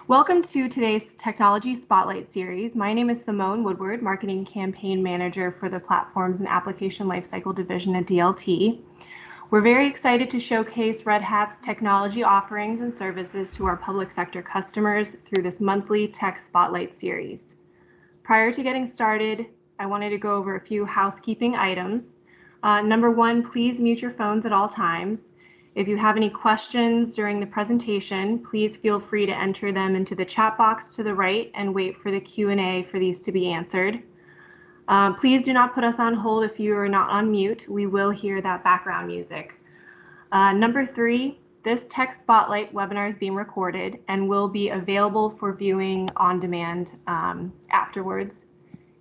Welcome to today's Technology Spotlight series. My name is Simone Woodward, Marketing Campaign Manager for the Platforms and Application Lifecycle Division at DLT. We're very excited to showcase Red Hat's technology offerings and services to our public sector customers through this monthly Tech Spotlight series. Prior to getting started, I wanted to go over a few housekeeping items. Number one, please mute your phones at all times. If you have any questions during the presentation, please feel free to enter them into the chat box to the right and wait for the Q&A for these to be answered. Please do not put us on hold if you are not on mute. We will hear that background music. Number three, this Tech Spotlight webinar is being recorded and will be available for viewing on demand afterwards.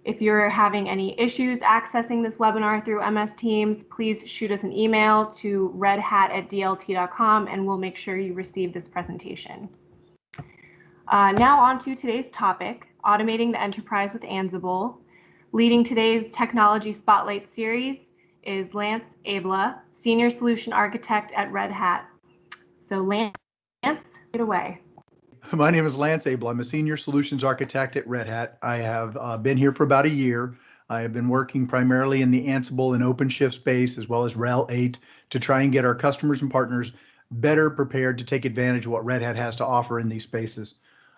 If you're having any issues accessing this webinar through MS Teams, please shoot us an email to redhat@dlt.com and we'll make sure you receive this presentation. Now on to today's topic, automating the enterprise with Ansible. Leading today's Technology Spotlight series is Lance Abla, Senior Solution Architect at Red Hat. So Lance, take it away. My name is Lance Abel. I'm a Senior Solutions Architect at Red Hat. I have been here for about a year. I have been working primarily in the Ansible and OpenShift space, as well as RHEL 8, to try and get our customers and partners better prepared to take advantage of what Red Hat has to offer in these spaces.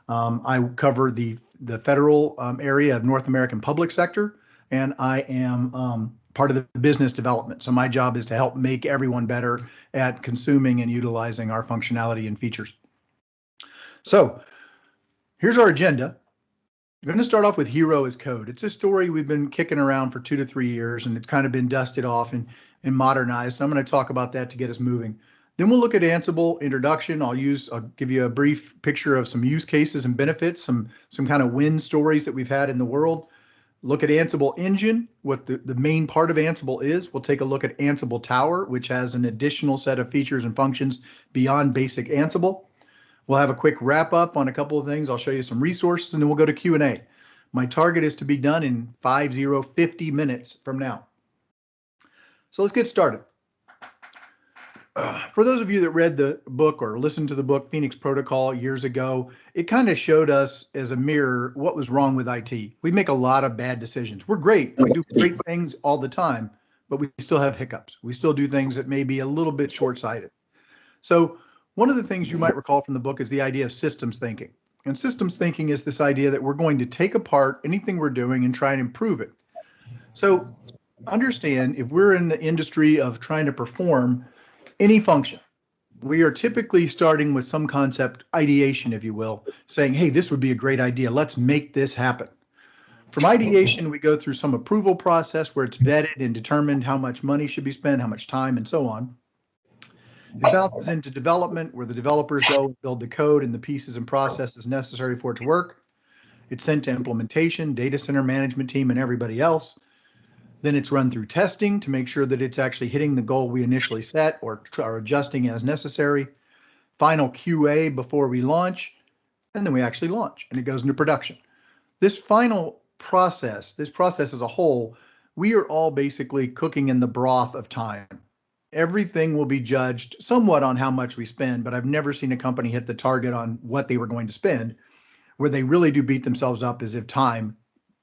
I cover the federal area of North American public sector, and I am part of the business development. So my job is to help make everyone better at consuming and utilizing our functionality and features. So here's our agenda. We're going to start off with Hero as Code. It's a story we've been kicking around for 2 to 3 years, and it's kind of been dusted off and modernized. I'm going to talk about that to get us moving. Then we'll look at Ansible introduction. I'll give you a brief picture of some use cases and benefits, some kind of win stories that we've had in the world. Look at Ansible Engine, what the main part of Ansible is. We'll take a look at Ansible Tower, which has an additional set of features and functions beyond basic Ansible. We'll have a quick wrap up on a couple of things. I'll show you some resources, and then we'll go to Q&A. My target is to be done in 50 minutes from now. So let's get started. For those of you that read the book or listened to the book Phoenix Protocol years ago, it kind of showed us as a mirror what was wrong with IT. We make a lot of bad decisions. We're great. We do great things all the time, but we still have hiccups. We still do things that may be a little bit short-sighted. So one of the things you might recall from the book is the idea of systems thinking. And systems thinking is this idea that we're going to take apart anything we're doing and try and improve it. So understand, if we're in the industry of trying to perform any function, we are typically starting with some concept ideation, if you will, saying, hey, this would be a great idea. Let's make this happen. From ideation, we go through some approval process where it's vetted and determined how much money should be spent, how much time, and so on. It bounces into development, where the developers go and build the code and the pieces and processes necessary for it to work. It's sent to implementation, data center management team, and everybody else. Then it's run through testing to make sure that it's actually hitting the goal we initially set or adjusting as necessary. Final QA before we launch, and then we actually launch, and it goes into production. This final process, this process as a whole, we are all basically cooking in the broth of time. Everything will be judged somewhat on how much we spend, but I've never seen a company hit the target on what they were going to spend. Where they really do beat themselves up is if time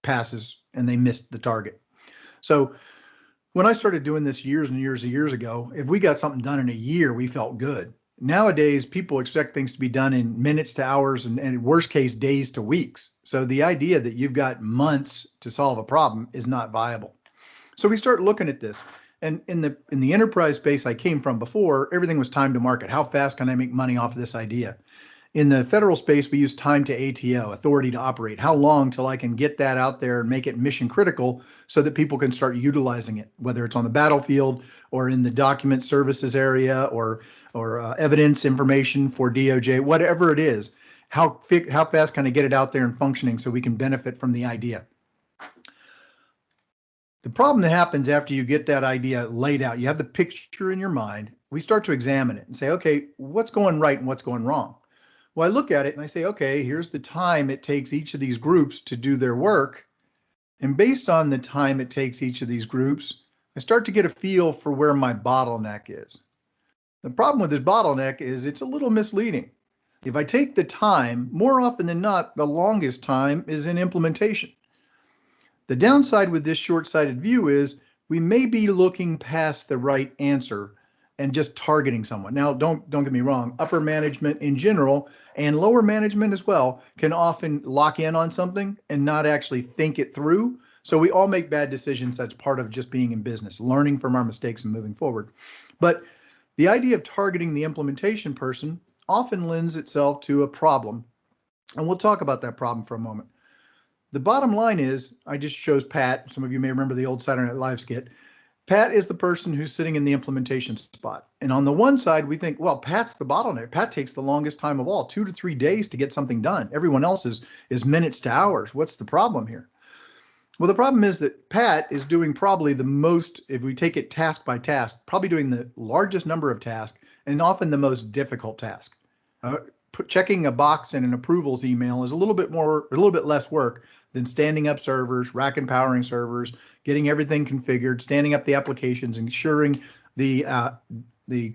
passes and they missed the target. So when I started doing this years and years and years ago, if we got something done in a year, we felt good. Nowadays, people expect things to be done in minutes to hours and in worst case, days to weeks. So the idea that you've got months to solve a problem is not viable. So we start looking at this. And in the enterprise space I came from before, everything was time to market. How fast can I make money off of this idea? In the federal space, we use time to ATO, authority to operate. How long till I can get that out there and make it mission critical so that people can start utilizing it, whether it's on the battlefield or in the document services area or evidence information for DOJ, whatever it is. How fast can I get it out there and functioning so we can benefit from the idea? The problem that happens after you get that idea laid out, you have the picture in your mind, we start to examine it and say, okay, what's going right and what's going wrong? Well, I look at it and I say, okay, here's the time it takes each of these groups to do their work. And based on the time it takes each of these groups, I start to get a feel for where my bottleneck is. The problem with this bottleneck is it's a little misleading. If I take the time, more often than not, the longest time is in implementation. The downside with this short-sighted view is we may be looking past the right answer and just targeting someone. Now, don't get me wrong, upper management in general and lower management as well can often lock in on something and not actually think it through. So we all make bad decisions. That's part of just being in business, learning from our mistakes and moving forward. But the idea of targeting the implementation person often lends itself to a problem. And we'll talk about that problem for a moment. The bottom line is, I just chose Pat. Some of you may remember the old Saturday Night Live skit. Pat is the person who's sitting in the implementation spot. And on the one side, we think, well, Pat's the bottleneck. Pat takes the longest time of all, 2 to 3 days to get something done. Everyone else is minutes to hours. What's the problem here? Well, the problem is that Pat is doing probably the most, if we take it task by task, probably doing the largest number of tasks and often the most difficult task. Checking a box in an approvals email is a little bit less work than standing up servers, rack and powering servers, getting everything configured, standing up the applications, ensuring the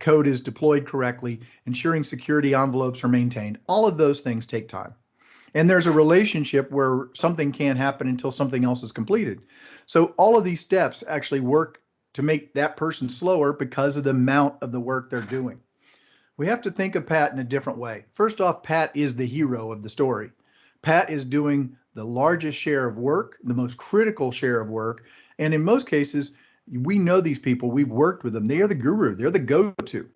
code is deployed correctly, ensuring security envelopes are maintained. All of those things take time. And there's a relationship where something can't happen until something else is completed. So all of these steps actually work to make that person slower because of the amount of the work they're doing. We have to think of Pat in a different way. First off, Pat is the hero of the story. Pat is doing the largest share of work, the most critical share of work. And in most cases, we know these people, we've worked with them. They are the guru, they're the go-to.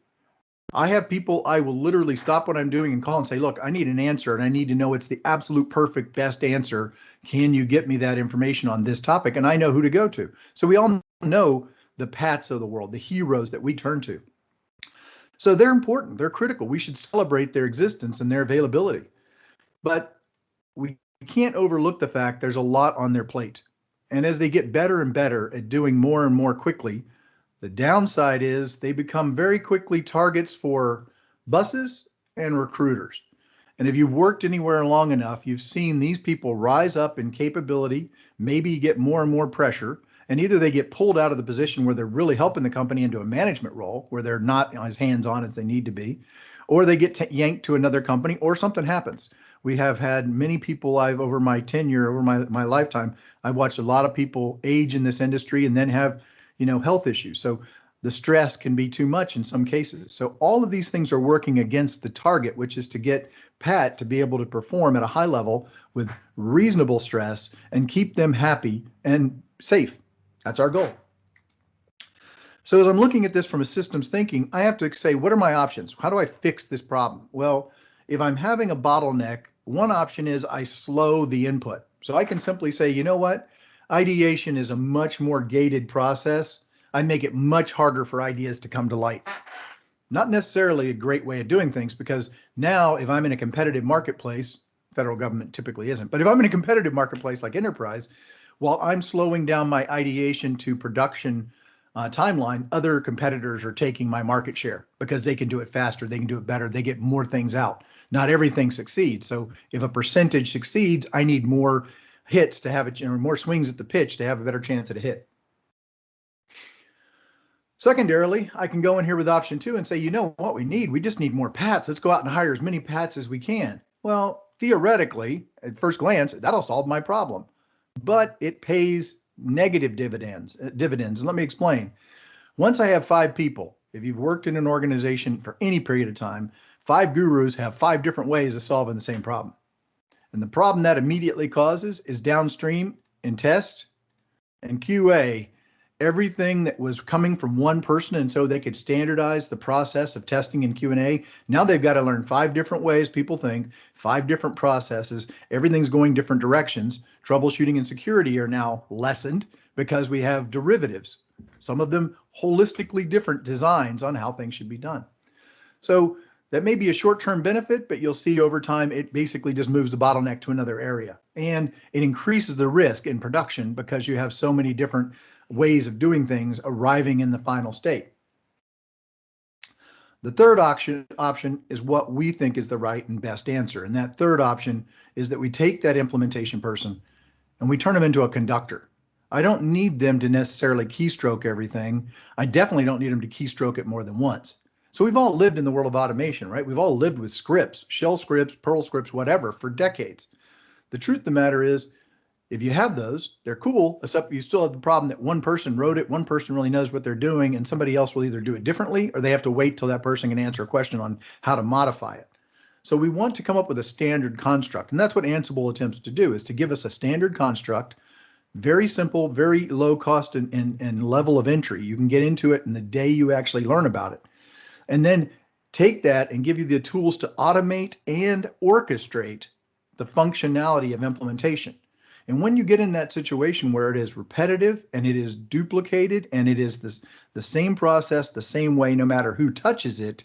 I have people I will literally stop what I'm doing and call and say, look, I need an answer and I need to know it's the absolute perfect best answer. Can you get me that information on this topic? And I know who to go to. So we all know the Pats of the world, the heroes that we turn to. So they're important, they're critical. We should celebrate their existence and their availability. But we can't overlook the fact there's a lot on their plate. And as they get better and better at doing more and more quickly, the downside is they become very quickly targets for buses and recruiters. And if you've worked anywhere long enough, you've seen these people rise up in capability, maybe get more and more pressure, and either they get pulled out of the position where they're really helping the company into a management role where they're not as hands-on as they need to be, or they get yanked to another company, or something happens. We have had many people over my tenure, over my lifetime, I've watched a lot of people age in this industry and then have, health issues. So the stress can be too much in some cases. So all of these things are working against the target, which is to get Pat to be able to perform at a high level with reasonable stress and keep them happy and safe. That's our goal. So as I'm looking at this from a systems thinking, I have to say, what are my options? How do I fix this problem? Well, if I'm having a bottleneck, one option is I slow the input. So I can simply say, you know what? Ideation is a much more gated process. I make it much harder for ideas to come to light. Not necessarily a great way of doing things, because now if I'm in a competitive marketplace, federal government typically isn't, but if I'm in a competitive marketplace like enterprise, while I'm slowing down my ideation to production timeline, other competitors are taking my market share because they can do it faster, they can do it better, they get more things out. Not everything succeeds. So if a percentage succeeds, I need more hits to have it, more swings at the pitch to have a better chance at a hit. Secondarily, I can go in here with option 2 and say, you know what we need? We just need more Pats. Let's go out and hire as many Pats as we can. Well, theoretically, at first glance, that'll solve my problem, but it pays negative dividends. And let me explain. Once I have 5 people, if you've worked in an organization for any period of time, 5 gurus have 5 different ways of solving the same problem. And the problem that immediately causes is downstream in test and QA, everything that was coming from one person, and so they could standardize the process of testing and Q&A. Now they've got to learn 5 different ways people think, 5 different processes. Everything's going different directions. Troubleshooting and security are now lessened because we have derivatives, some of them holistically different designs on how things should be done. So that may be a short-term benefit, but you'll see over time, it basically just moves the bottleneck to another area. And it increases the risk in production because you have so many different ways of doing things arriving in the final state. The third option is what we think is the right and best answer. And that third option is that we take that implementation person and we turn them into a conductor. I don't need them to necessarily keystroke everything. I definitely don't need them to keystroke it more than once. So we've all lived in the world of automation, right? We've all lived with scripts, shell scripts, Perl scripts, whatever, for decades. The truth of the matter is, if you have those, they're cool, except you still have the problem that one person wrote it, one person really knows what they're doing, and somebody else will either do it differently or they have to wait till that person can answer a question on how to modify it. So we want to come up with a standard construct, and that's what Ansible attempts to do, is to give us a standard construct, very simple, very low cost and level of entry. You can get into it in the day you actually learn about it. And then take that and give you the tools to automate and orchestrate the functionality of implementation. And when you get in that situation where it is repetitive and it is duplicated and it is the same process, the same way, no matter who touches it,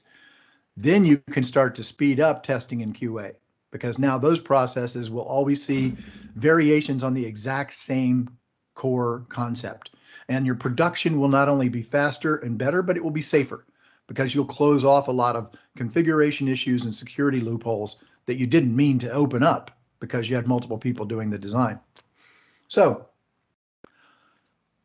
then you can start to speed up testing in QA, because now those processes will always see variations on the exact same core concept. And your production will not only be faster and better, but it will be safer, because you'll close off a lot of configuration issues and security loopholes that you didn't mean to open up because you had multiple people doing the design. So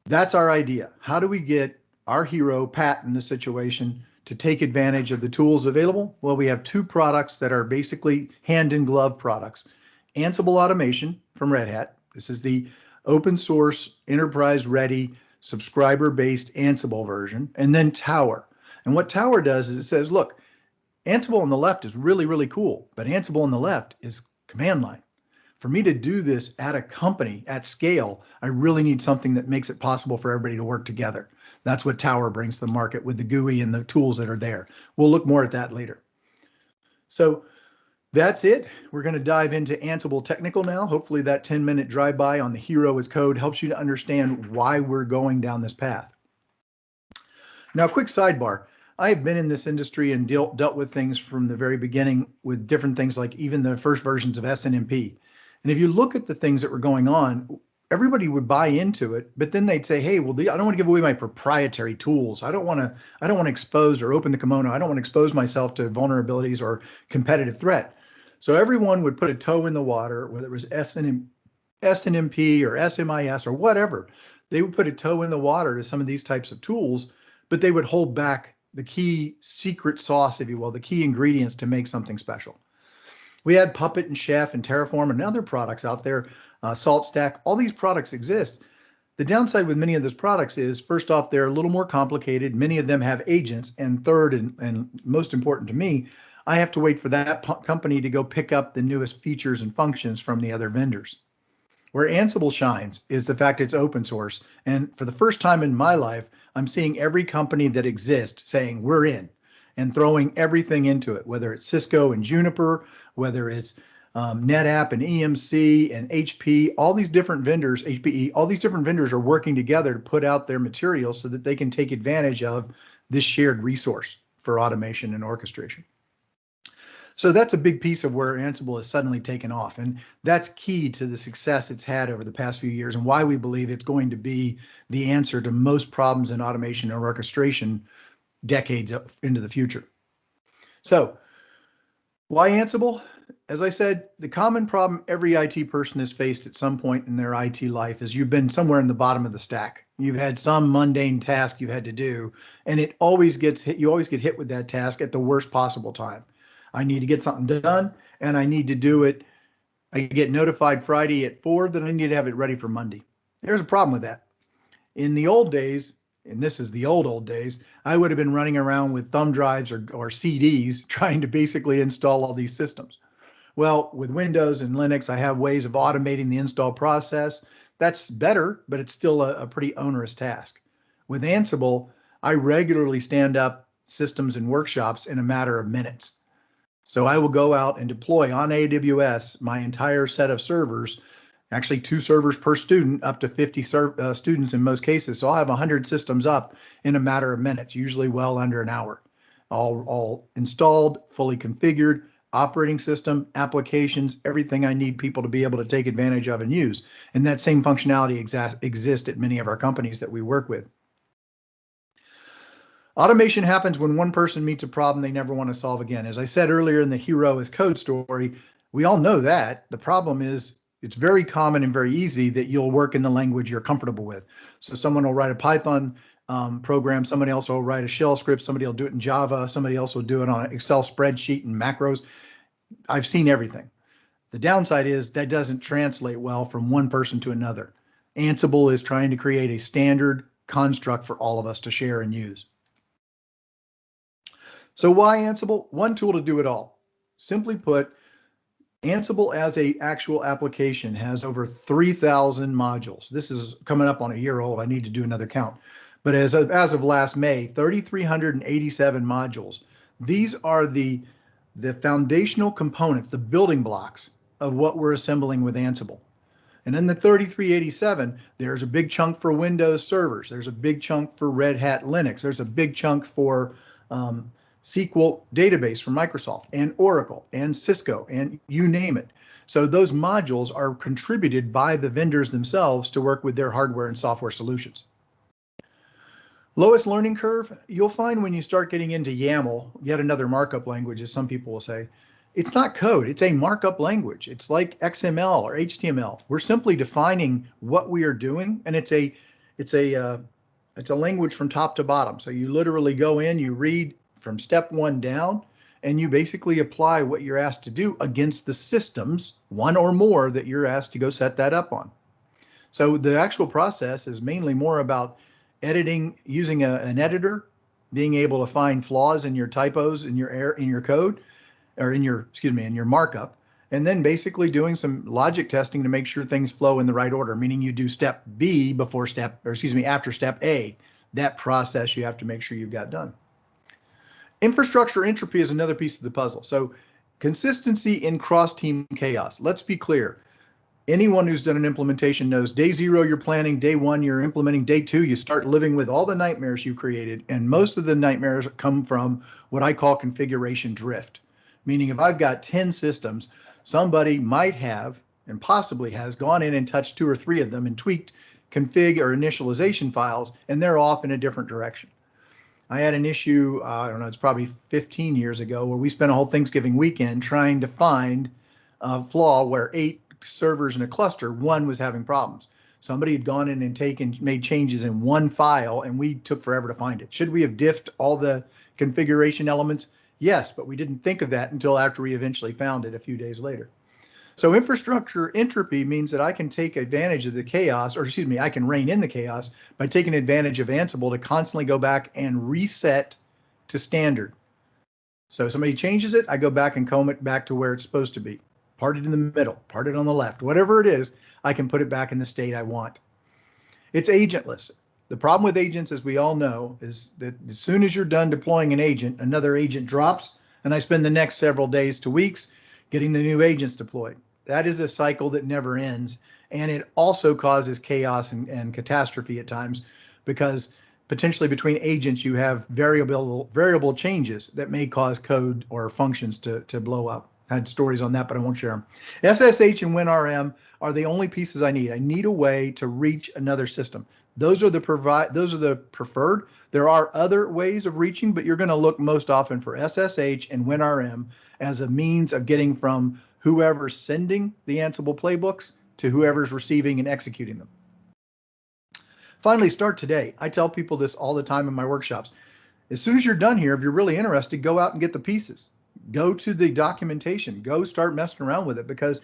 that's our idea. How do we get our hero, Pat, in this situation to take advantage of the tools available? Well, we have two products that are basically hand-in-glove products. Ansible Automation from Red Hat. This is the open source, enterprise-ready, subscriber-based Ansible version. And then Tower. And what Tower does is it says, look, Ansible on the left is really, really cool, but Ansible on the left is command line. For me to do this at a company at scale, I really need something that makes it possible for everybody to work together. That's what Tower brings to the market with the GUI and the tools that are there. We'll look more at that later. So that's it. We're going to dive into Ansible Technical now. Hopefully that 10-minute drive-by on the hero as code helps you to understand why we're going down this path. Now, quick sidebar. I've been in this industry and dealt with things from the very beginning with different things like even the first versions of SNMP. And if you look at the things that were going on, everybody would buy into it, but then they'd say, hey, well, I don't want to give away my proprietary tools. I don't want to expose or open the kimono. I don't want to expose myself to vulnerabilities or competitive threat. So everyone would put a toe in the water, whether it was SNMP or SMIS or whatever. They would put a toe in the water to some of these types of tools, but they would hold back the key secret sauce, if you will, the key ingredients to make something special. We had Puppet and Chef and Terraform and other products out there, SaltStack. All these products exist. The downside with many of those products is, first off, they're a little more complicated. Many of them have agents. And third, and most important to me, I have to wait for that company to go pick up the newest features and functions from the other vendors. Where Ansible shines is the fact it's open source. And for the first time in my life, I'm seeing every company that exists saying we're in and throwing everything into it, whether it's Cisco and Juniper, whether it's NetApp and EMC and HP, all these different vendors, HPE, all these different vendors are working together to put out their materials so that they can take advantage of this shared resource for automation and orchestration. So that's a big piece of where Ansible has suddenly taken off. And that's key to the success it's had over the past few years and why we believe it's going to be the answer to most problems in automation and orchestration decades up into the future. So why Ansible? As I said, the common problem every IT person has faced at some point in their IT life is you've been somewhere in the bottom of the stack. You've had some mundane task you've had to do, and it always gets hit. You always get hit with that task at the worst possible time. I need to get something done, and I need to do it. I get notified Friday at 4 that I need to have it ready for Monday. There's a problem with that. In the old days, and this is the old days, I would have been running around with thumb drives or CDs trying to basically install all these systems. Well, with Windows and Linux, I have ways of automating the install process. That's better, but it's still a pretty onerous task. With Ansible, I regularly stand up systems and workshops in a matter of minutes. So I will go out and deploy on AWS my entire set of servers, actually 2 servers per student, up to 50 students in most cases. So I'll have 100 systems up in a matter of minutes, usually well under an hour. All installed, fully configured, operating system, applications, everything I need people to be able to take advantage of and use. And that same functionality exists at many of our companies that we work with. Automation happens when one person meets a problem they never want to solve again. As I said earlier in the hero as code story, we all know that. The problem is it's very common and very easy that you'll work in the language you're comfortable with. So someone will write a Python program. Somebody else will write a shell script. Somebody will do it in Java. Somebody else will do it on an Excel spreadsheet and macros. I've seen everything. The downside is that doesn't translate well from one person to another. Ansible is trying to create a standard construct for all of us to share and use. So why Ansible? One tool to do it all. Simply put, Ansible as an actual application has over 3,000 modules. This is coming up on a year old. I need to do another count. But as of last May, 3,387 modules. These are the foundational components, the building blocks of what we're assembling with Ansible. And in the 3387, there's a big chunk for Windows servers. There's a big chunk for Red Hat Linux. There's a big chunk for SQL database from Microsoft and Oracle and Cisco and you name it. So those modules are contributed by the vendors themselves to work with their hardware and software solutions. Lowest learning curve, you'll find when you start getting into YAML, yet another markup language, as some people will say, it's not code, it's a markup language. It's like XML or HTML. We're simply defining what we are doing, and it's a language from top to bottom. So you literally go in, you read from step one down, and you basically apply what you're asked to do against the systems, one or more, that you're asked to go set that up on. So the actual process is mainly more about editing, using an editor, being able to find flaws in your typos in your code, or in your markup, and then basically doing some logic testing to make sure things flow in the right order, meaning you do step B after step A. That process you have to make sure you've got done. Infrastructure entropy is another piece of the puzzle. So consistency in cross-team chaos. Let's be clear. Anyone who's done an implementation knows day zero, you're planning, day one, you're implementing, day two, you start living with all the nightmares you created. And most of the nightmares come from what I call configuration drift. Meaning if I've got 10 systems, somebody might have and possibly has gone in and touched 2 or 3 of them and tweaked config or initialization files, and they're off in a different direction. I had an issue, I don't know, it's probably 15 years ago, where we spent a whole Thanksgiving weekend trying to find a flaw where 8 servers in a cluster, one was having problems. Somebody had gone in and made changes in one file, and we took forever to find it. Should we have diffed all the configuration elements? Yes, but we didn't think of that until after we eventually found it a few days later. So infrastructure entropy means that I can take advantage of the chaos, or I can rein in the chaos by taking advantage of Ansible to constantly go back and reset to standard. So if somebody changes it, I go back and comb it back to where it's supposed to be. Part it in the middle, part it on the left, whatever it is, I can put it back in the state I want. It's agentless. The problem with agents, as we all know, is that as soon as you're done deploying an agent, another agent drops, and I spend the next several days to weeks getting the new agents deployed. That is a cycle that never ends, and it also causes chaos and catastrophe at times, because potentially between agents you have variable changes that may cause code or functions to blow up. I had stories on that, but I won't share them. SSH and WinRM are the only pieces I need. I need a way to reach another system. Those are the preferred. There are other ways of reaching, but you're going to look most often for SSH and WinRM as a means of getting from whoever's sending the Ansible playbooks to whoever's receiving and executing them. Finally, start today. I tell people this all the time in my workshops. As soon as you're done here, if you're really interested, go out and get the pieces. Go to the documentation. Go start messing around with it, because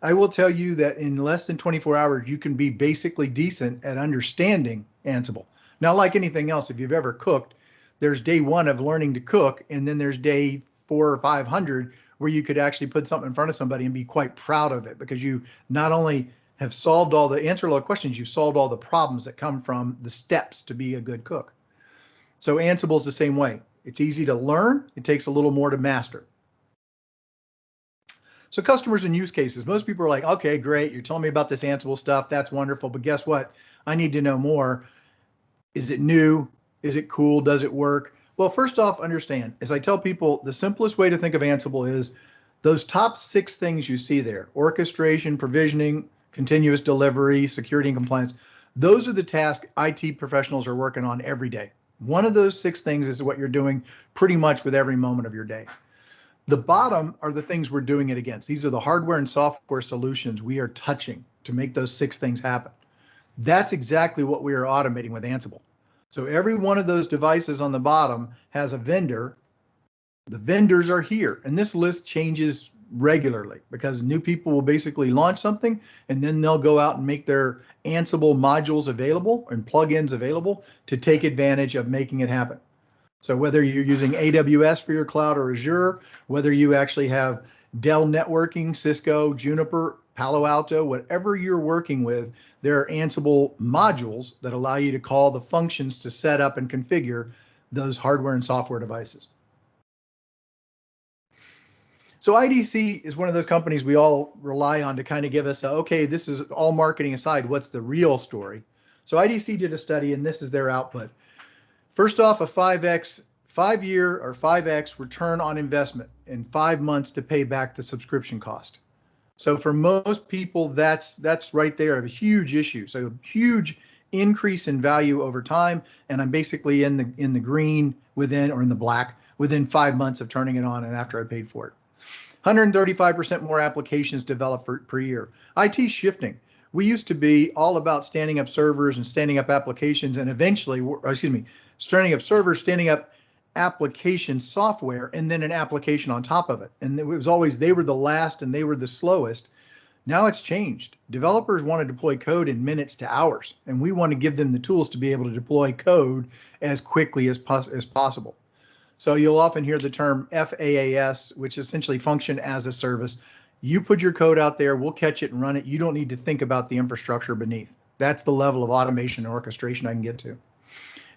I will tell you that in less than 24 hours, you can be basically decent at understanding Ansible. Now, like anything else, if you've ever cooked, there's day one of learning to cook, and then there's day 400 or 500 where you could actually put something in front of somebody and be quite proud of it, because you not only have solved all the questions, you've solved all the problems that come from the steps to be a good cook. So Ansible is the same way. It's easy to learn. It takes a little more to master. So customers and use cases. Most people are like, okay, great. You're telling me about this Ansible stuff. That's wonderful. But guess what? I need to know more. Is it new? Is it cool? Does it work? Well, first off, understand, as I tell people, the simplest way to think of Ansible is those top 6 things you see there: orchestration, provisioning, continuous delivery, security and compliance. Those are the tasks IT professionals are working on every day. One of those 6 things is what you're doing pretty much with every moment of your day. The bottom are the things we're doing it against. These are the hardware and software solutions we are touching to make those 6 things happen. That's exactly what we are automating with Ansible. So every one of those devices on the bottom has a vendor. The vendors are here, and this list changes regularly because new people will basically launch something and then they'll go out and make their Ansible modules available and plugins available to take advantage of making it happen. So whether you're using AWS for your cloud or Azure, whether you actually have Dell networking, Cisco, Juniper, Palo Alto, whatever you're working with, there are Ansible modules that allow you to call the functions to set up and configure those hardware and software devices. So IDC is one of those companies we all rely on to kind of give us a, okay, this is all marketing aside, what's the real story? So IDC did a study and this is their output. First off, a 5-year or 5x return on investment in 5 months to pay back the subscription cost. So for most people, that's right there, a huge issue. So huge increase in value over time, and I'm basically in the green within, or in the black within 5 months of turning it on and after I paid for it. 135% more applications developed per year. IT's shifting. We used to be all about standing up servers and standing up applications, and eventually, standing up servers, standing up application software, and then an application on top of it. And it was always, they were the last and they were the slowest. Now it's changed. Developers want to deploy code in minutes to hours, and we want to give them the tools to be able to deploy code as quickly as possible. So you'll often hear the term FaaS, which essentially function as a service. You put your code out there, we'll catch it and run it. You don't need to think about the infrastructure beneath. That's the level of automation and orchestration I can get to.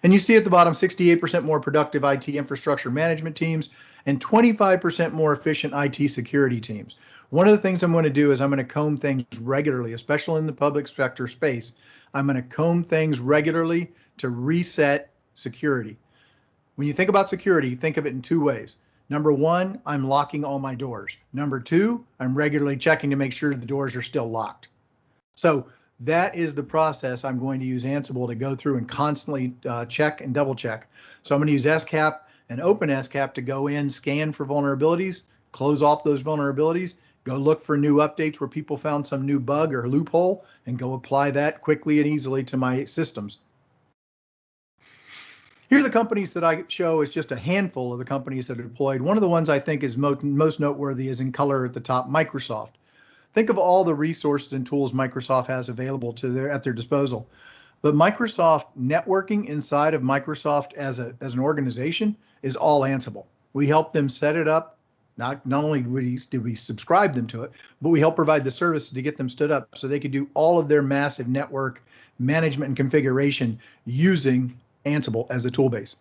And you see at the bottom, 68% more productive IT infrastructure management teams and 25% more efficient IT security teams. One of the things I'm going to do is I'm going to comb things regularly, especially in the public sector space. I'm going to comb things regularly to reset security. When you think about security, think of it in 2 ways. Number 1, I'm locking all my doors. Number 2, I'm regularly checking to make sure the doors are still locked. So that is the process I'm going to use Ansible to go through and constantly check and double check. So I'm going to use SCAP and OpenSCAP to go in, scan for vulnerabilities, close off those vulnerabilities, go look for new updates where people found some new bug or loophole, and go apply that quickly and easily to my systems. Here are the companies that I show as just a handful of the companies that are deployed. One of the ones I think is most noteworthy is in color at the top, Microsoft. Think of all the resources and tools Microsoft has available at their disposal. But Microsoft networking inside of Microsoft as an organization is all Ansible. We help them set it up. Not only did we subscribe them to it, but we help provide the service to get them stood up so they could do all of their massive network management and configuration using Ansible as a tool base.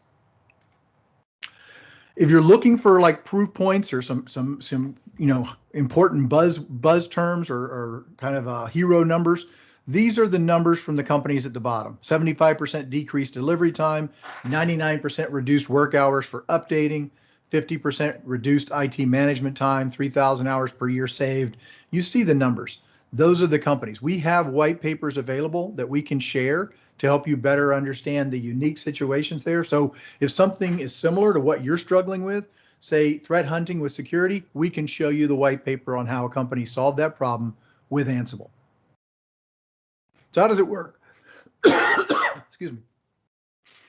If you're looking for like proof points or some important buzz terms or kind of hero numbers, these are the numbers from the companies at the bottom. 75% decreased delivery time, 99% reduced work hours for updating, 50% reduced IT management time, 3,000 hours per year saved. You see the numbers. Those are the companies. We have white papers available that we can share to help you better understand the unique situations there. So if something is similar to what you're struggling with, say threat hunting with security, we can show you the white paper on how a company solved that problem with Ansible. So how does it work? Excuse me.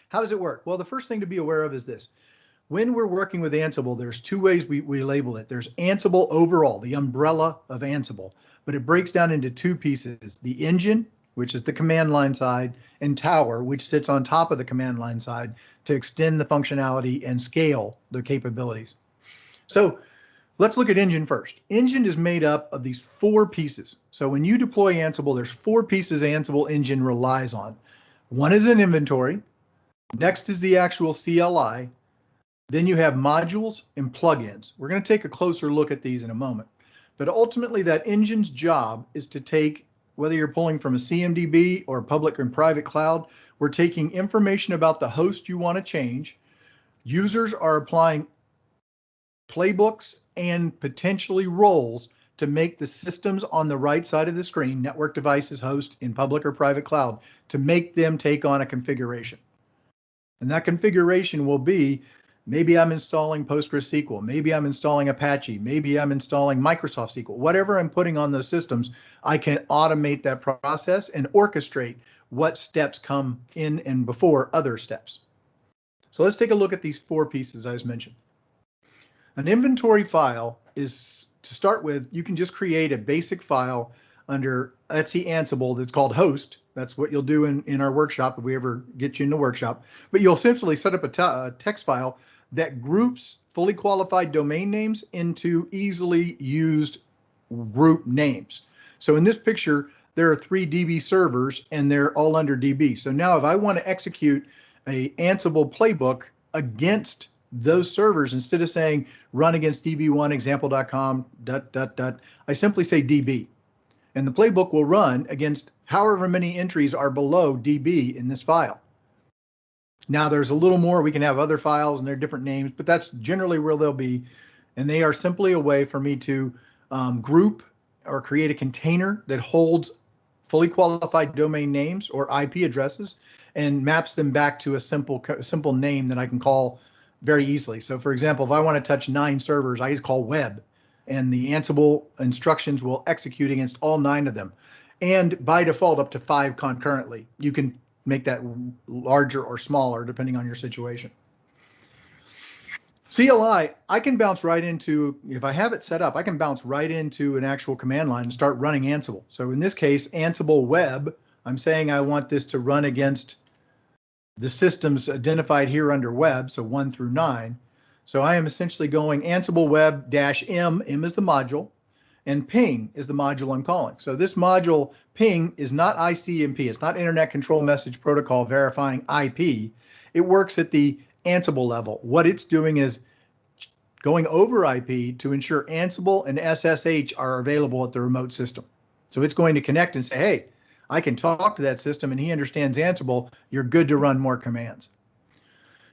How does it work? Well, the first thing to be aware of is this. When we're working with Ansible, there's 2 ways we label it. There's Ansible overall, the umbrella of Ansible, but it breaks down into 2 pieces. The engine, which is the command line side, and Tower, which sits on top of the command line side to extend the functionality and scale the capabilities. So let's look at engine first. Engine is made up of these 4 pieces. So when you deploy Ansible, there's 4 pieces Ansible engine relies on. One is an inventory. Next is the actual CLI. Then you have modules and plugins. We're going to take a closer look at these in a moment. But ultimately, that engine's job is to take, whether you're pulling from a CMDB or public and private cloud, we're taking information about the host you want to change. Users are applying playbooks and potentially roles to make the systems on the right side of the screen, network devices, host in public or private cloud, to make them take on a configuration. And that configuration will be Maybe I'm installing PostgreSQL. Maybe I'm installing Apache. Maybe I'm installing Microsoft SQL. Whatever I'm putting on those systems, I can automate that process and orchestrate what steps come in and before other steps. So let's take a look at these 4 pieces I just mentioned. An inventory file is, to start with, you can just create a basic file under Etsy Ansible that's called host. That's what you'll do in our workshop if we ever get you in the workshop. But you'll simply set up a text file that groups fully qualified domain names into easily used group names. So in this picture, there are 3 DB servers and they're all under DB. So now if I want to execute a Ansible playbook against those servers, instead of saying run against db1 example.com, I simply say DB. And the playbook will run against however many entries are below DB in this file. Now there's a little more. We can have other files and they're different names, but that's generally where they'll be. And they are simply a way for me to group or create a container that holds fully qualified domain names or IP addresses and maps them back to a simple name that I can call very easily. So for example, if I want to touch 9 servers, I just call web, and the Ansible instructions will execute against all 9 of them. And by default, up to 5 concurrently. You can make that larger or smaller depending on your situation. CLI, I can bounce right into, if I have it set up, I can bounce right into an actual command line and start running Ansible. So in this case, Ansible web, I'm saying I want this to run against the systems identified here under web, so 1 through 9. So I am essentially going Ansible web -m, m is the module, and ping is the module I'm calling. So this module ping is not ICMP, it's not Internet Control Message Protocol verifying IP. It works at the Ansible level. What it's doing is going over IP to ensure Ansible and SSH are available at the remote system. So it's going to connect and say, hey, I can talk to that system and he understands Ansible, you're good to run more commands.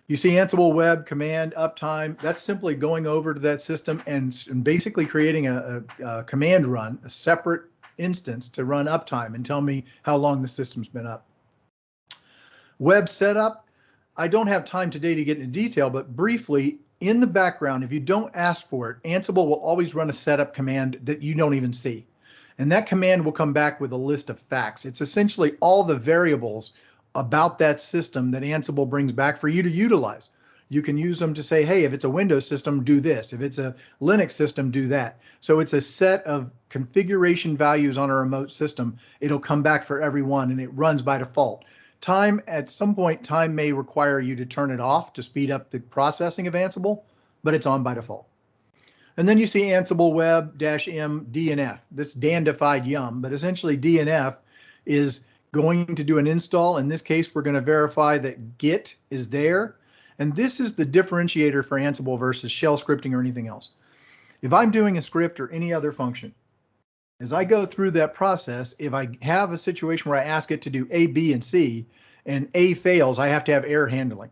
You see Ansible web command uptime, that's simply going over to that system and basically creating a command run, a separate instance to run uptime and tell me how long the system's been up. Web setup, I don't have time today to get into detail, but briefly, in the background, if you don't ask for it, Ansible will always run a setup command that you don't even see. And that command will come back with a list of facts. It's essentially all the variables about that system that Ansible brings back for you to utilize. You can use them to say, hey, if it's a Windows system, do this. If it's a Linux system, do that. So it's a set of configuration values on a remote system. It'll come back for everyone and it runs by default. Time, at some point, time may require you to turn it off to speed up the processing of Ansible, but it's on by default. And then you see Ansible web -m DNF. This dandified yum, but essentially DNF is going to do an install. In this case, we're going to verify that Git is there. And this is the differentiator for Ansible versus shell scripting or anything else. If I'm doing a script or any other function, as I go through that process, if I have a situation where I ask it to do A, B, and C, and A fails, I have to have error handling.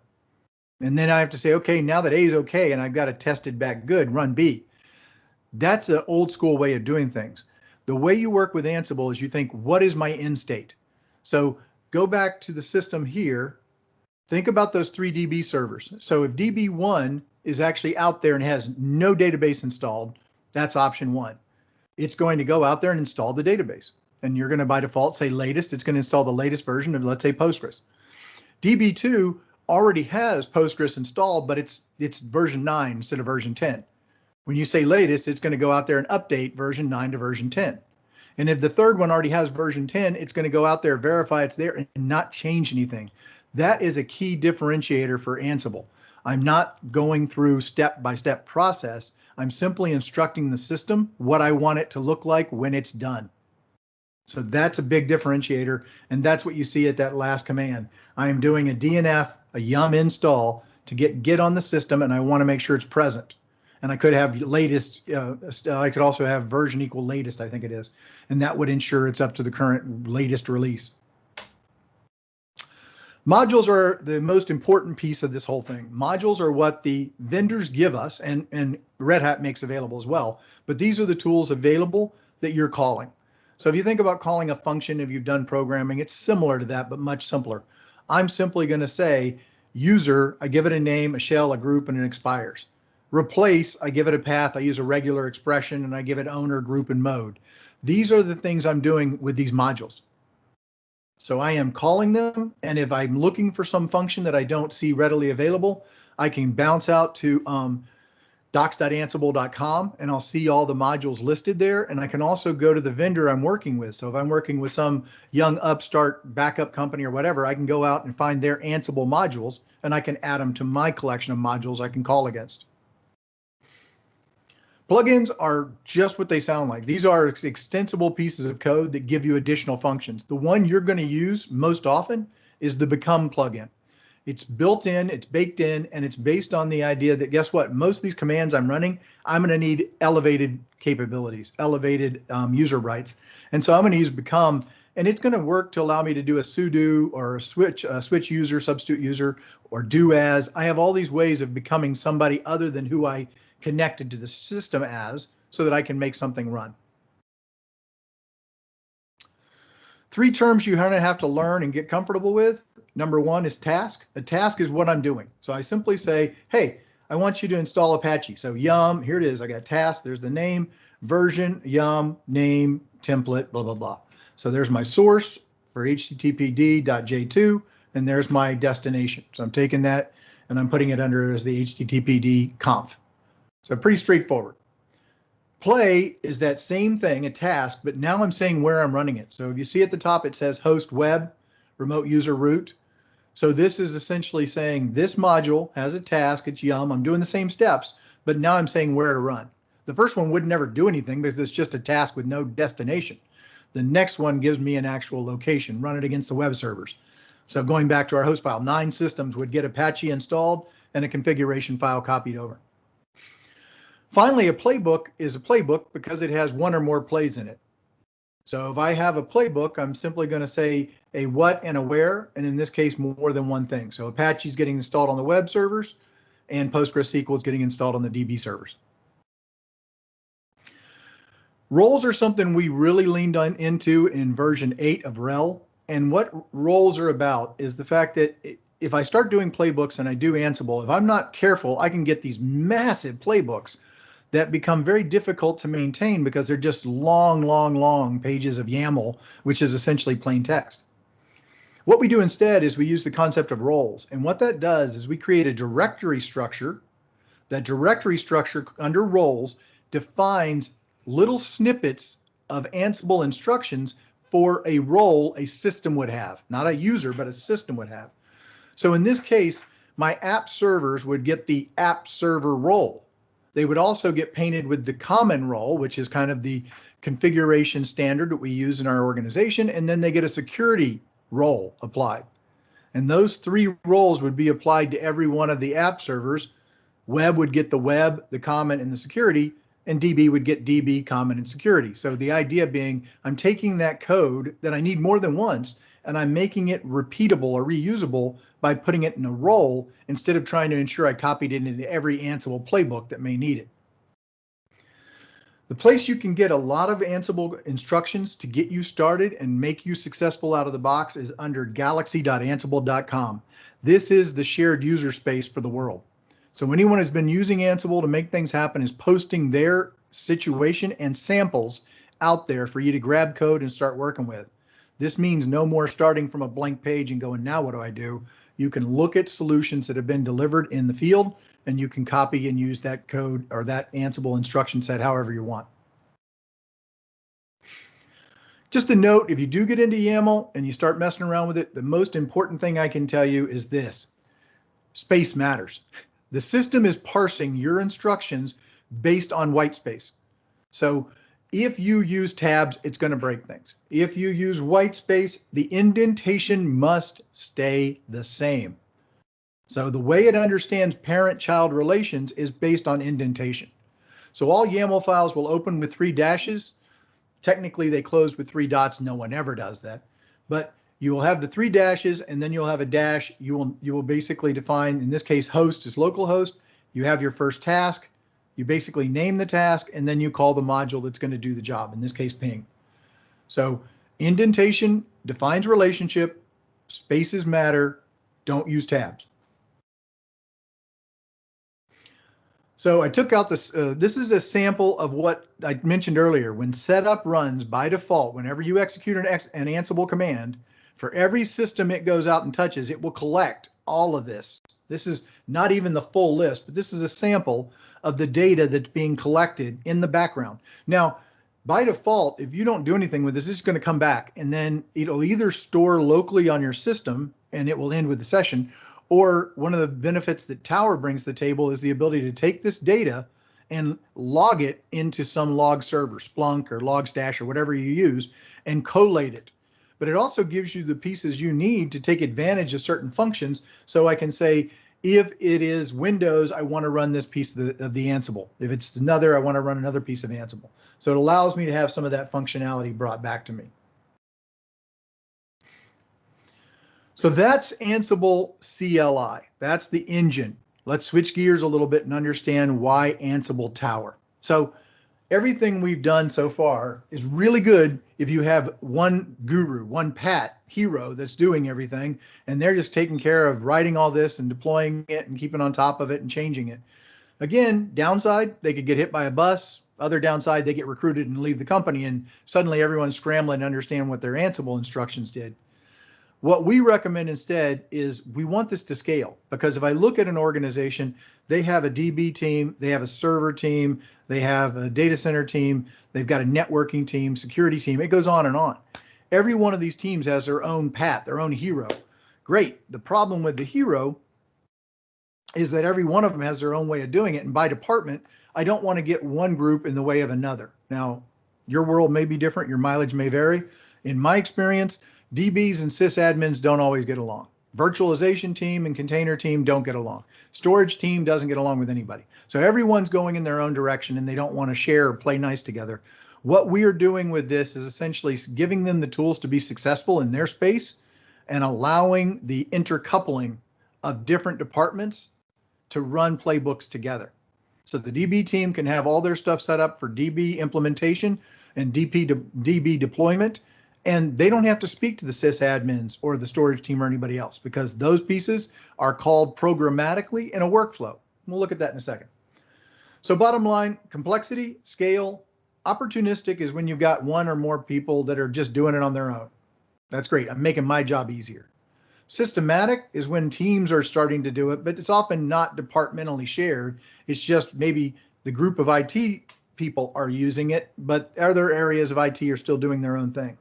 And then I have to say, okay, now that A is okay, and I've got it tested back good, run B. That's an old school way of doing things. The way you work with Ansible is you think, what is my end state? So go back to the system here. Think about those 3 DB servers. So if DB1 is actually out there and has no database installed, that's option 1. It's going to go out there and install the database. And you're going to, by default, say latest. It's going to install the latest version of, let's say, Postgres. DB2 already has Postgres installed, but it's version 9 instead of version 10. When you say latest, it's going to go out there and update version 9 to version 10. And if the third one already has version 10, it's going to go out there, verify it's there, and not change anything. That is a key differentiator for Ansible. I'm not going through step-by-step process. I'm simply instructing the system what I want it to look like when it's done. So that's a big differentiator, and that's what you see at that last command. I am doing a DNF, a yum install to get Git on the system, and I want to make sure it's present. And I could have latest, I could also have version equal latest, I think it is. And that would ensure it's up to the current latest release. Modules are the most important piece of this whole thing. Modules are what the vendors give us, and Red Hat makes available as well. But these are the tools available that you're calling. So if you think about calling a function, if you've done programming, it's similar to that, but much simpler. I'm simply going to say, User, I give it a name, a shell, a group, and it expires. Replace, I give it a path. I use a regular expression and I give it owner, group, and mode. These are the things I'm doing with these modules. So I am calling them, and if I'm looking for some function that I don't see readily available, I can bounce out to docs.ansible.com and I'll see all the modules listed there. And I can also go to the vendor I'm working with. So if I'm working with some young upstart backup company or whatever, I can go out and find their Ansible modules and I can add them to my collection of modules I can call against. Plugins are just what they sound like. These are extensible pieces of code that give you additional functions. The one you're going to use most often is the Become plugin. It's built in, it's baked in, and it's based on the idea that, guess what? Most of these commands I'm running, I'm going to need elevated capabilities, elevated user rights. And so I'm going to use Become, and it's going to work to allow me to do a sudo or a switch user, substitute user, or do as. I have all these ways of becoming somebody other than who I connected to the system as, so that I can make something run. 3 terms you're going to have to learn and get comfortable with. Number 1 is task. A task is what I'm doing. So I simply say, hey, I want you to install Apache. So yum, here it is. I got task. There's the name, version, yum, name, template, blah, blah, blah. So there's my source for httpd.j2, and there's my destination. So I'm taking that and I'm putting it under as the httpd conf. So pretty straightforward. Play is that same thing, a task, but now I'm saying where I'm running it. So if you see at the top, it says host web, remote user root. So this is essentially saying this module has a task, it's yum, I'm doing the same steps, but now I'm saying where to run. The first one would never do anything because it's just a task with no destination. The next one gives me an actual location, run it against the web servers. So going back to our host file, 9 systems would get Apache installed and a configuration file copied over. Finally, a playbook is a playbook because it has 1 or more plays in it. So if I have a playbook, I'm simply going to say a what and a where, and in this case, more than one thing. So Apache is getting installed on the web servers, and PostgreSQL is getting installed on the DB servers. Roles are something we really leaned into in version 8 of RHEL. And what roles are about is the fact that if I start doing playbooks and I do Ansible, if I'm not careful, I can get these massive playbooks that become very difficult to maintain because they're just long pages of YAML, which is essentially plain text. What we do instead is we use the concept of roles. And what that does is we create a directory structure. That directory structure under roles defines little snippets of Ansible instructions for a role a system would have, not a user, but a system would have. So in this case, my app servers would get the app server role. They would also get painted with the common role, which is kind of the configuration standard that we use in our organization, and then they get a security role applied. And those 3 roles would be applied to every one of the app servers. Web would get the web, the common, and the security, and DB would get DB, common, and security. So the idea being I'm taking that code that I need more than once, and I'm making it repeatable or reusable by putting it in a role instead of trying to ensure I copied it into every Ansible playbook that may need it. The place you can get a lot of Ansible instructions to get you started and make you successful out of the box is under galaxy.ansible.com. This is the shared user space for the world. So anyone who's been using Ansible to make things happen is posting their situation and samples out there for you to grab code and start working with. This means no more starting from a blank page and going, now what do I do? You can look at solutions that have been delivered in the field, and you can copy and use that code or that Ansible instruction set however you want. Just a note, if you do get into YAML and you start messing around with it, the most important thing I can tell you is this: space matters. The system is parsing your instructions based on white space. So if you use tabs, it's going to break things. If you use white space, the indentation must stay the same. So the way it understands parent-child relations is based on indentation. So all YAML files will open with 3 dashes. Technically, they close with 3 dots. No one ever does that. But you will have the 3 dashes, and then you'll have a dash. You will basically define, in this case, host is localhost. You have your first task. You basically name the task, and then you call the module that's going to do the job, in this case, ping. So indentation defines relationship. Spaces matter. Don't use tabs. So I took out this, this is a sample of what I mentioned earlier. When setup runs by default, whenever you execute an Ansible command, for every system it goes out and touches, it will collect all of this. This is not even the full list, but this is a sample of the data that's being collected in the background. Now, by default, if you don't do anything with this, it's going to come back, and then it'll either store locally on your system and it will end with the session, or one of the benefits that Tower brings to the table is the ability to take this data and log it into some log server, Splunk or Logstash or whatever you use, and collate it. But it also gives you the pieces you need to take advantage of certain functions. So I can say, if it is Windows, I want to run this piece of the Ansible. If it's another, I want to run another piece of Ansible. So it allows me to have some of that functionality brought back to me. So that's Ansible CLI. That's the engine. Let's switch gears a little bit and understand why Ansible Tower. So everything we've done so far is really good if you have one guru, one Pat hero that's doing everything, and they're just taking care of writing all this and deploying it and keeping on top of it and changing it. Again, downside, they could get hit by a bus. Other downside, they get recruited and leave the company, and suddenly everyone's scrambling to understand what their Ansible instructions did. What we recommend instead is we want this to scale, because if I look at an organization, they have a DB team, they have a server team, they have a data center team, they've got a networking team, security team, it goes on and on. Every one of these teams has their own Pat, their own hero. Great. The problem with the hero is that every one of them has their own way of doing it. And by department, I don't want to get one group in the way of another. Now, your world may be different, your mileage may vary. In my experience, DBs and sysadmins don't always get along. Virtualization team and container team don't get along. Storage team doesn't get along with anybody. So everyone's going in their own direction and they don't want to share or play nice together. What we are doing with this is essentially giving them the tools to be successful in their space and allowing the intercoupling of different departments to run playbooks together. So the DB team can have all their stuff set up for DB implementation and DB deployment, and they don't have to speak to the sysadmins or the storage team or anybody else, because those pieces are called programmatically in a workflow. We'll look at that in a second. So bottom line, complexity, scale. Opportunistic is when you've got one or more people that are just doing it on their own. That's great. I'm making my job easier. Systematic is when teams are starting to do it, but it's often not departmentally shared. It's just maybe the group of IT people are using it, but other areas of IT are still doing their own thing.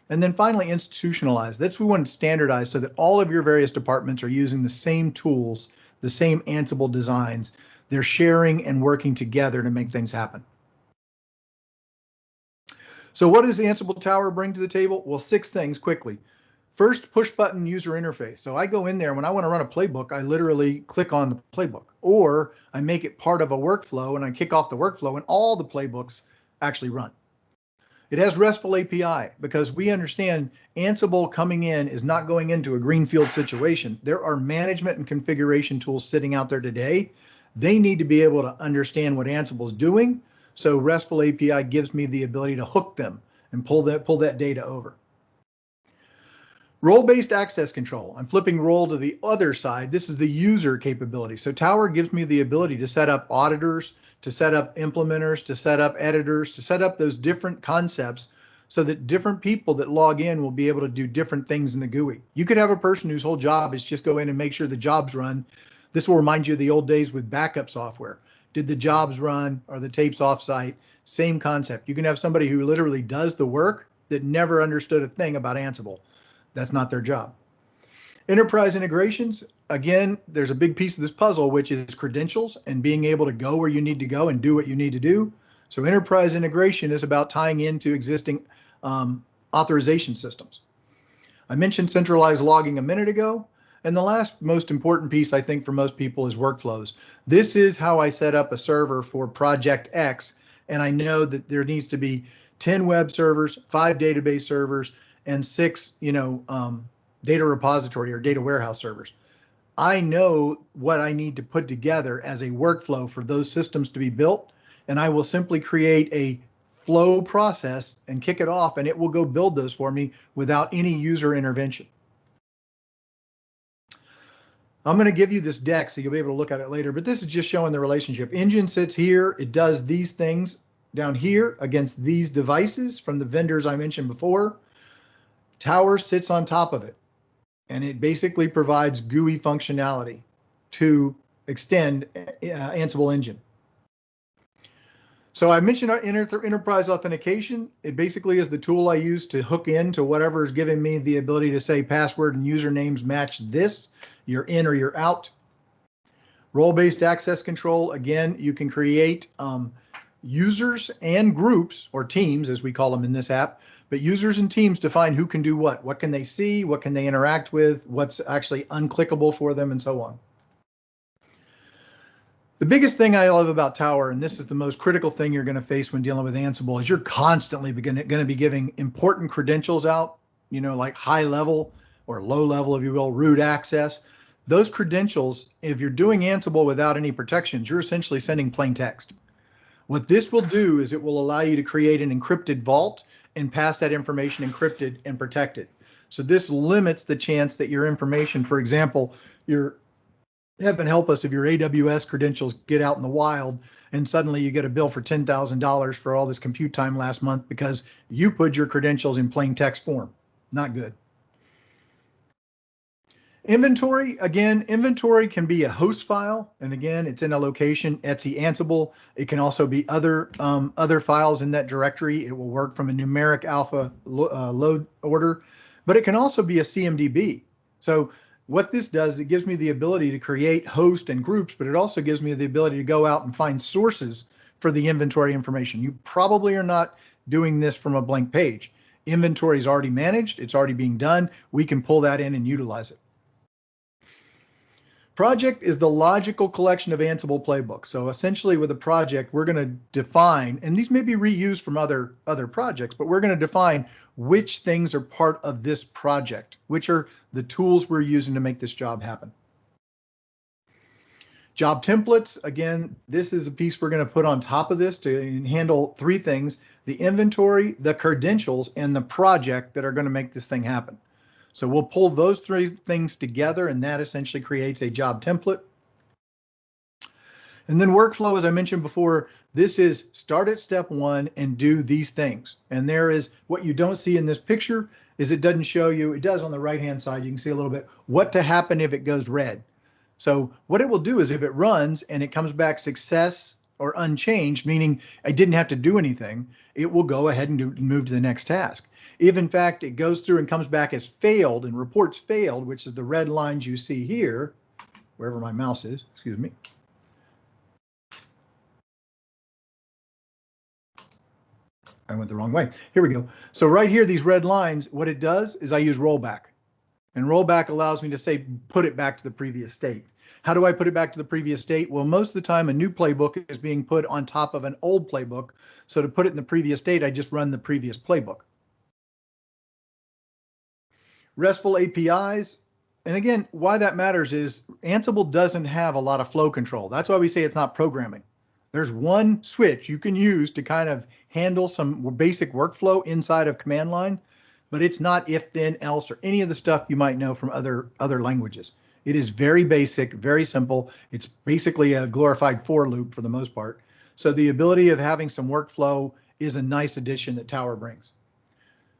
And then finally, institutionalized. That's we want to standardize so that all of your various departments are using the same tools, the same Ansible designs. They're sharing and working together to make things happen. So what does the Ansible Tower bring to the table? Well, 6 things quickly. First, push button user interface. So I go in there when I want to run a playbook, I literally click on the playbook, or I make it part of a workflow and I kick off the workflow and all the playbooks actually run. It has RESTful API, because we understand Ansible coming in is not going into a greenfield situation. There are management and configuration tools sitting out there today. They need to be able to understand what Ansible is doing. So RESTful API gives me the ability to hook them and pull that data over. Role-based access control. I'm flipping role to the other side. This is the user capability. So Tower gives me the ability to set up auditors, to set up implementers, to set up editors, to set up those different concepts so that different people that log in will be able to do different things in the GUI. You could have a person whose whole job is just go in and make sure the jobs run. This will remind you of the old days with backup software. Did the jobs run? Are the tapes offsite? Same concept. You can have somebody who literally does the work that never understood a thing about Ansible. That's not their job. Enterprise integrations, again, there's a big piece of this puzzle, which is credentials and being able to go where you need to go and do what you need to do. So enterprise integration is about tying into existing authorization systems. I mentioned centralized logging a minute ago. And the last most important piece, I think, for most people is workflows. This is how I set up a server for Project X. And I know that there needs to be 10 web servers, 5 database servers, and 6, data repository or data warehouse servers. I know what I need to put together as a workflow for those systems to be built, and I will simply create a flow process and kick it off, and it will go build those for me without any user intervention. I'm going to give you this deck so you'll be able to look at it later, but this is just showing the relationship. Engine sits here. It does these things down here against these devices from the vendors I mentioned before. Tower sits on top of it, and it basically provides GUI functionality to extend Ansible Engine. So I mentioned our enterprise authentication. It basically is the tool I use to hook into whatever is giving me the ability to say password and usernames match this. You're in or you're out. Role-based access control. Again, you can create users and groups, or teams as we call them in this app, but users and teams define who can do what. What can they see? What can they interact with? What's actually unclickable for them, and so on. The biggest thing I love about Tower, and this is the most critical thing you're going to face when dealing with Ansible, is you're constantly going to be giving important credentials out, like high level or low level, if you will, root access. Those credentials, if you're doing Ansible without any protections, you're essentially sending plain text. What this will do is it will allow you to create an encrypted vault and pass that information encrypted and protected. So this limits the chance that your information, for example, heaven help us if your AWS credentials get out in the wild and suddenly you get a bill for $10,000 for all this compute time last month because you put your credentials in plain text form. Not good. Inventory, again, inventory can be a host file, and again, it's in a location, etc Ansible. It can also be other files in that directory. It will work from a numeric alpha load order, but it can also be a CMDB. So what this does, it gives me the ability to create host and groups, but it also gives me the ability to go out and find sources for the inventory information. You probably are not doing this from a blank page. Inventory is already managed. It's already being done. We can pull that in and utilize it. Project is the logical collection of Ansible playbooks. So essentially with a project, we're going to define, and these may be reused from other projects, but we're going to define which things are part of this project, which are the tools we're using to make this job happen. Job templates, again, this is a piece we're going to put on top of this to handle three things: the inventory, the credentials, and the project that are going to make this thing happen. So we'll pull those three things together, and that essentially creates a job template. And then workflow, as I mentioned before, this is start at step one and do these things. And there is what you don't see in this picture is it doesn't show you, it does on the right-hand side, you can see a little bit, what to happen if it goes red. So what it will do is if it runs and it comes back success or unchanged, meaning I didn't have to do anything, it will go ahead and move to the next task. If in fact it goes through and comes back as failed and reports failed, which is the red lines you see here, wherever my mouse is, excuse me. I went the wrong way. Here we go. So right here, these red lines, what it does is I use rollback. And rollback allows me to say, put it back to the previous state. How do I put it back to the previous state? Well, most of the time a new playbook is being put on top of an old playbook. So to put it in the previous state, I just run the previous playbook. RESTful APIs. And again, why that matters is Ansible doesn't have a lot of flow control. That's why we say it's not programming. There's one switch you can use to kind of handle some basic workflow inside of command line, but it's not if, then, else, or any of the stuff you might know from other languages. It is very basic, very simple. It's basically a glorified for loop for the most part. So the ability of having some workflow is a nice addition that Tower brings.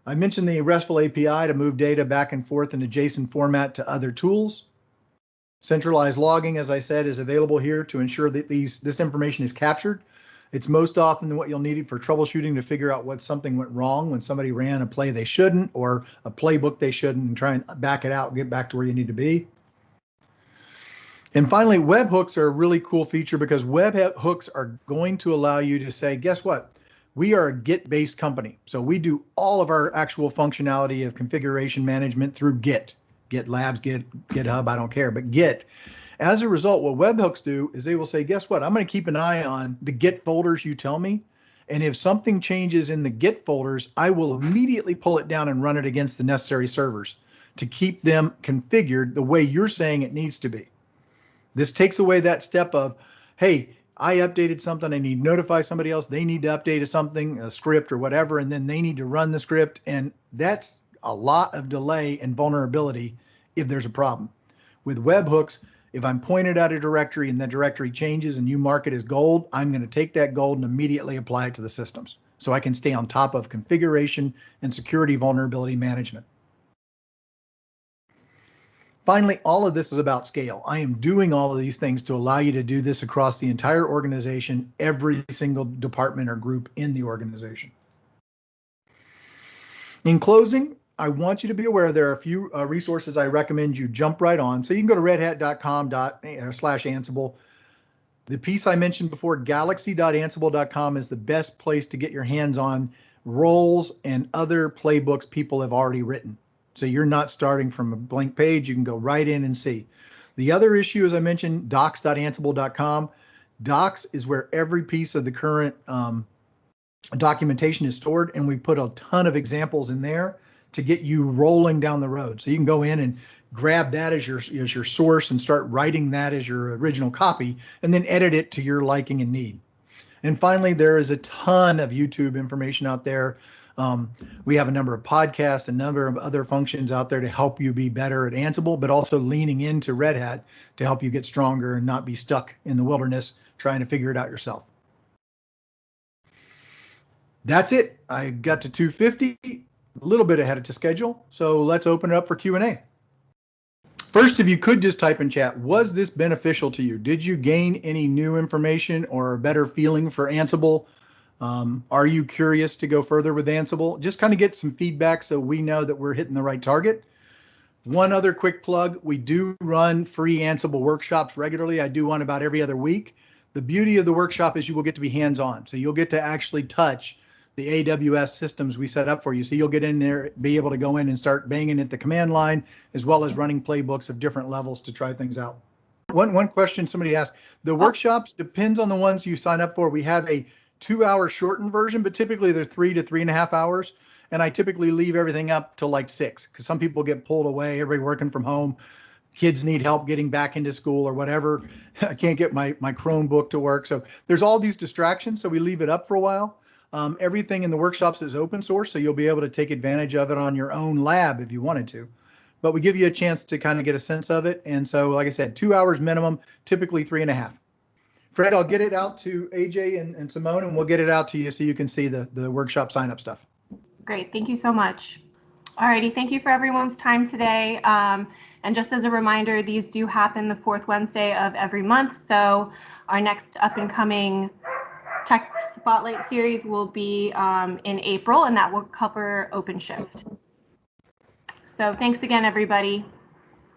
I mentioned the RESTful API to move data back and forth in a JSON format to other tools. Centralized logging, as I said, is available here to ensure that this information is captured. It's most often what you'll need for troubleshooting to figure out what something went wrong when somebody ran a play they shouldn't or a playbook they shouldn't, and try and back it out and get back to where you need to be. And finally, webhooks are a really cool feature because webhooks are going to allow you to say, guess what? We are a Git-based company. So we do all of our actual functionality of configuration management through Git. GitLabs, GitHub, I don't care, but Git. As a result, what webhooks do is they will say, guess what? I'm going to keep an eye on the Git folders you tell me. And if something changes in the Git folders, I will immediately pull it down and run it against the necessary servers to keep them configured the way you're saying it needs to be. This takes away that step of, hey, I updated something, I need to notify somebody else, they need to update something, a script or whatever, and then they need to run the script. And that's a lot of delay and vulnerability if there's a problem. With webhooks, If I'm pointed at a directory and the directory changes and you mark it as gold, I'm going to take that gold and immediately apply it to the systems so I can stay on top of configuration and security vulnerability management. Finally, all of this is about scale. I am doing all of these things to allow you to do this across the entire organization, every single department or group in the organization. In closing, I want you to be aware there are a few resources I recommend you jump right on. So you can go to redhat.com/Ansible. The piece I mentioned before, galaxy.ansible.com, is the best place to get your hands on roles and other playbooks people have already written. So you're not starting from a blank page. You can go right in and see. The other issue, as I mentioned, docs.ansible.com. Docs is where every piece of the current documentation is stored, and we put a ton of examples in there to get you rolling down the road. So you can go in and grab that as your source and start writing that as your original copy, and then edit it to your liking and need. And finally, there is a ton of YouTube information out there. We have a number of podcasts, a number of other functions out there to help you be better at Ansible, but also leaning into Red Hat to help you get stronger and not be stuck in the wilderness trying to figure it out yourself. That's it. I got to 250, a little bit ahead of schedule. So let's open it up for Q&A. First, if you could just type in chat, was this beneficial to you? Did you gain any new information or a better feeling for Ansible? Are you curious to go further with Ansible? Just kind of get some feedback so we know that we're hitting the right target. One other quick plug, we do run free Ansible workshops regularly. I do one about every other week. The beauty of the workshop is you will get to be hands-on. So you'll get to actually touch the AWS systems we set up for you. So you'll get in there, be able to go in and start banging at the command line, as well as running playbooks of different levels to try things out. One question somebody asked, the workshops depends on the ones you sign up for. We have a 2-hour shortened version, but typically they're 3 to 3.5 hours. And I typically leave everything up till like 6, because some people get pulled away, everybody working from home, kids need help getting back into school or whatever. I can't get my Chromebook to work. So there's all these distractions. So we leave it up for a while. Everything in the workshops is open source, so you'll be able to take advantage of it on your own lab if you wanted to. But we give you a chance to kind of get a sense of it. And so, like I said, 2 hours minimum, typically 3.5. Fred, I'll get it out to AJ and Simone, and we'll get it out to you so you can see the workshop sign up stuff. Great, thank you so much. Alrighty, thank you for everyone's time today. And just as a reminder, these do happen the fourth Wednesday of every month. So our next up and coming Tech Spotlight series will be in April, and that will cover OpenShift. So thanks again, everybody.